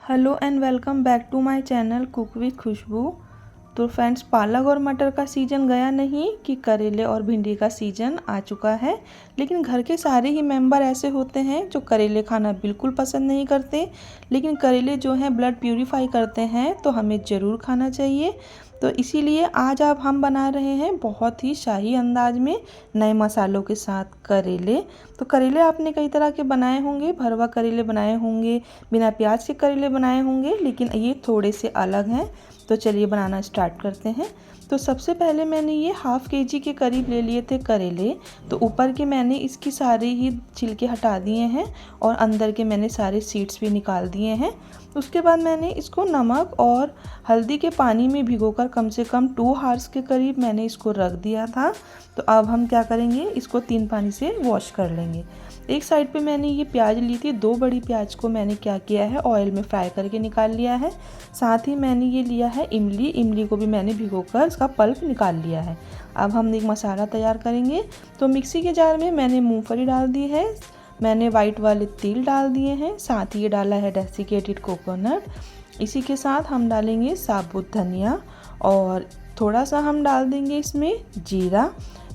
Hello and welcome back to my channel cook with Khushboo. तो friends, पालक और मटर का सीज़न गया नहीं कि करेले और भिंडी का सीज़न आ चुका है। लेकिन घर के सारे ही मेंबर ऐसे होते हैं जो करेले खाना बिल्कुल पसंद नहीं करते, लेकिन करेले जो हैं ब्लड प्यूरीफाई करते हैं, तो हमें ज़रूर खाना चाहिए। तो इसीलिए आज आप हम बना रहे हैं बहुत ही शाही अंदाज में नए मसालों के साथ करेले। तो करेले आपने कई तरह के बनाए होंगे, भरवा करेले बनाए होंगे, बिना प्याज के करेले बनाए होंगे, लेकिन ये थोड़े से अलग हैं। तो चलिए बनाना स्टार्ट करते हैं। तो सबसे पहले मैंने ये हाफ़ केजी के करीब ले लिए थे करेले। तो ऊपर के मैंने इसकी सारे ही छिलके हटा दिए हैं और अंदर के मैंने सारे सीड्स भी निकाल दिए हैं। उसके बाद मैंने इसको नमक और हल्दी के पानी में भिगोकर कम से कम 2 आवर्स के करीब मैंने इसको रख दिया था। तो अब हम क्या करेंगे, इसको 3 पानी से वॉश कर लेंगे। एक साइड पे मैंने ये प्याज ली थी, 2 बड़ी प्याज को मैंने क्या किया है, ऑयल में फ्राई करके निकाल लिया है। साथ ही मैंने ये लिया है इमली, इमली को भी मैंने भिगोकर इसका पल्प निकाल लिया है। अब हम एक मसाला तैयार करेंगे। तो मिक्सी के जार में मैंने मूंगफली डाल दी है, मैंने वाइट वाले तिल डाल दिए हैं, साथ ही ये डाला है डेसिकेटेड कोकोनट। इसी के साथ हम डालेंगे साबुत धनिया और थोड़ा सा हम डाल देंगे इसमें जीरा।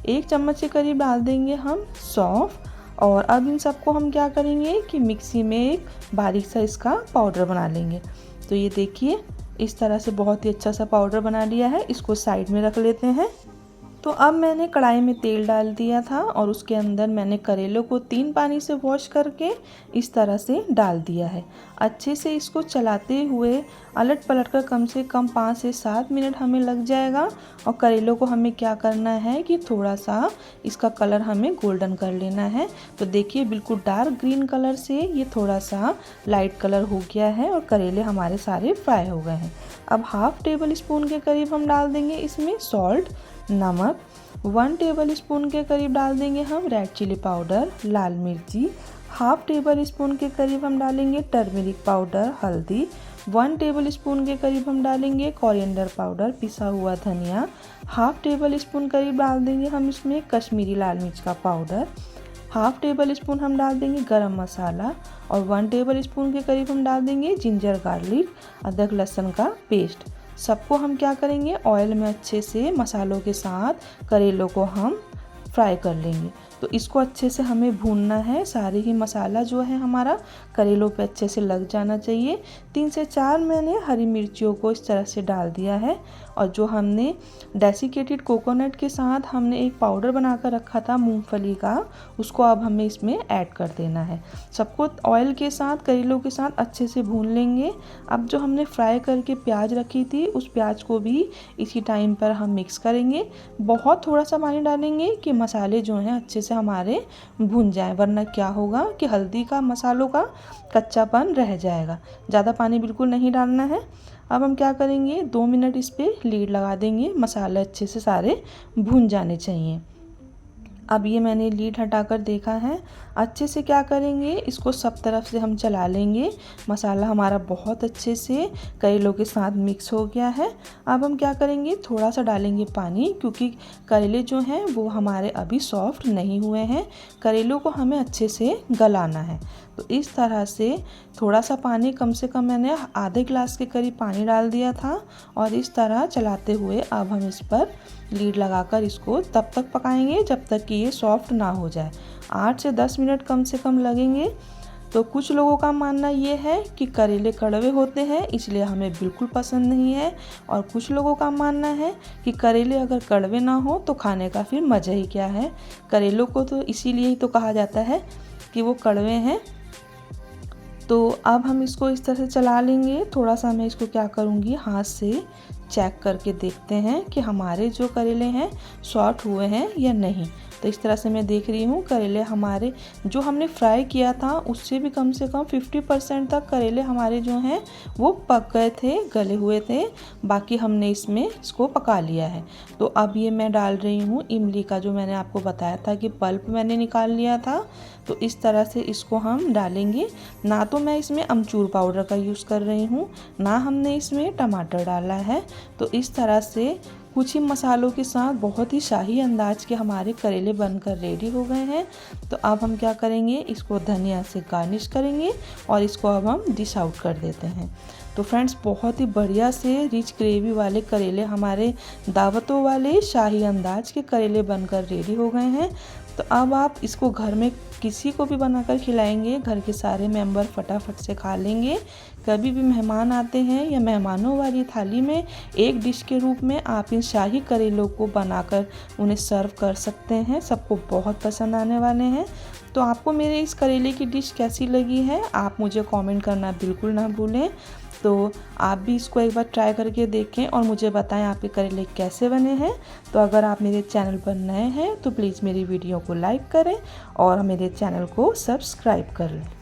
1 चम्मच के करीब डाल देंगे हम सौंफ। और अब इन सबको हम क्या करेंगे कि मिक्सी में एक बारीक सा इसका पाउडर बना लेंगे। तो ये देखिए, इस तरह से बहुत ही अच्छा सा पाउडर बना लिया है। इसको साइड में रख लेते हैं। तो अब मैंने कढ़ाई में तेल डाल दिया था और उसके अंदर मैंने करेलों को 3 पानी से वॉश करके इस तरह से डाल दिया है। अच्छे से इसको चलाते हुए अलट पलट कर कम से कम 5 से 7 मिनट हमें लग जाएगा। और करेलों को हमें क्या करना है कि थोड़ा सा इसका कलर हमें गोल्डन कर लेना है। तो देखिए, बिल्कुल डार्क ग्रीन कलर से ये थोड़ा सा लाइट कलर हो गया है और करेले हमारे सारे फ्राई हो गए हैं। अब हाफ टेबल स्पून के करीब हम डाल देंगे इसमें सॉल्ट, नमक। 1 टेबल स्पून के करीब डाल देंगे हम रेड चिली पाउडर, लाल मिर्ची। हाफ टेबल स्पून के करीब हम डालेंगे टर्मरिक पाउडर, हल्दी। 1 टेबल स्पून के करीब हम डालेंगे कोरिएंडर पाउडर, पिसा हुआ धनिया। हाफ टेबल स्पून करीब डाल देंगे हम इसमें कश्मीरी लाल मिर्च का पाउडर। हाफ टेबल स्पून हम डाल देंगे गरम मसाला और 1 टेबल स्पून के करीब हम डाल देंगे जिंजर गार्लिक, अदरक लहसुन का पेस्ट। सबको हम क्या करेंगे, ऑयल में अच्छे से मसालों के साथ करेलों को हम फ्राई कर लेंगे। तो इसको अच्छे से हमें भूनना है। सारे ही मसाला जो है हमारा करेलों पे अच्छे से लग जाना चाहिए। 3 से 4 मैंने हरी मिर्चियों को इस तरह से डाल दिया है। और जो हमने डेसिकेटेड कोकोनट के साथ हमने एक पाउडर बनाकर रखा था मूंगफली का, उसको अब हमें इसमें ऐड कर देना है। सबको ऑयल के साथ करेलों के साथ अच्छे से भून लेंगे। अब जो हमने फ्राई करके प्याज रखी थी, उस प्याज को भी इसी टाइम पर हम मिक्स करेंगे। बहुत थोड़ा सा पानी डालेंगे कि मसाले जो हैं अच्छे से हमारे भुन जाएं, वरना क्या होगा कि हल्दी का मसालों का कच्चापन रह जाएगा। ज़्यादा पानी बिल्कुल नहीं डालना है। अब हम क्या करेंगे, 2 मिनट इस पर लीड लगा देंगे। मसाले अच्छे से सारे भुन जाने चाहिए। अब ये मैंने लीड हटाकर देखा है। अच्छे से क्या करेंगे, इसको सब तरफ से हम चला लेंगे। मसाला हमारा बहुत अच्छे से करेलों के साथ मिक्स हो गया है। अब हम क्या करेंगे, थोड़ा सा डालेंगे पानी, क्योंकि करेले जो हैं वो हमारे अभी सॉफ्ट नहीं हुए हैं। करेलों को हमें अच्छे से गलाना है। तो इस तरह से थोड़ा सा पानी, कम से कम मैंने आधे गिलास के करीब पानी डाल दिया था। और इस तरह चलाते हुए अब हम इस पर लीड लगाकर इसको तब तक पकाएंगे जब तक कि ये सॉफ्ट ना हो जाए। 8 से 10 मिनट कम से कम लगेंगे। तो कुछ लोगों का मानना ये है कि करेले कड़वे होते हैं, इसलिए हमें बिल्कुल पसंद नहीं है। और कुछ लोगों का मानना है कि करेले अगर कड़वे ना हो तो खाने का फिर मज़ा ही क्या है। करेलों को तो इसीलिए ही तो कहा जाता है कि वो कड़वे हैं। तो अब हम इसको इस तरह से चला लेंगे। थोड़ा सा मैं इसको क्या करूँगी, हाथ से चेक करके देखते हैं कि हमारे जो करेले हैं सॉफ्ट हुए हैं या नहीं। तो इस तरह से मैं देख रही हूँ करेले हमारे जो हमने फ्राई किया था उससे भी कम से कम 50% तक करेले हमारे जो हैं वो पक गए थे, गले हुए थे। बाकी हमने इसमें इसको पका लिया है। तो अब ये मैं डाल रही हूँ इमली का, जो मैंने आपको बताया था कि पल्प मैंने निकाल लिया था। तो इस तरह से इसको हम डालेंगे। ना तो मैं इसमें अमचूर पाउडर का यूज़ कर रही हूँ, ना हमने इसमें टमाटर डाला है। तो इस तरह से कुछ ही मसालों के साथ बहुत ही शाही अंदाज के हमारे करेले बनकर रेडी हो गए हैं। तो अब हम क्या करेंगे, इसको धनिया से गार्निश करेंगे और इसको अब हम डिश आउट कर देते हैं। तो फ्रेंड्स, बहुत ही बढ़िया से रिच ग्रेवी वाले करेले हमारे दावतों वाले शाही अंदाज के करेले बनकर रेडी हो गए हैं। तो अब आप इसको घर में किसी को भी बनाकर खिलाएंगे, घर के सारे मेंबर फटाफट से खा लेंगे। कभी भी मेहमान आते हैं या मेहमानों वाली थाली में एक डिश के रूप में आप इन शाही करेलों को बनाकर उन्हें सर्व कर सकते हैं। सबको बहुत पसंद आने वाले हैं। तो आपको मेरे इस करेले की डिश कैसी लगी है, आप मुझे कमेंट करना बिल्कुल ना भूलें। तो आप भी इसको एक बार ट्राई करके देखें और मुझे बताएं आपके करेले कैसे बने हैं। तो अगर आप मेरे चैनल पर नए हैं तो प्लीज़ मेरी वीडियो को लाइक करें और मेरे चैनल को सब्सक्राइब कर लें।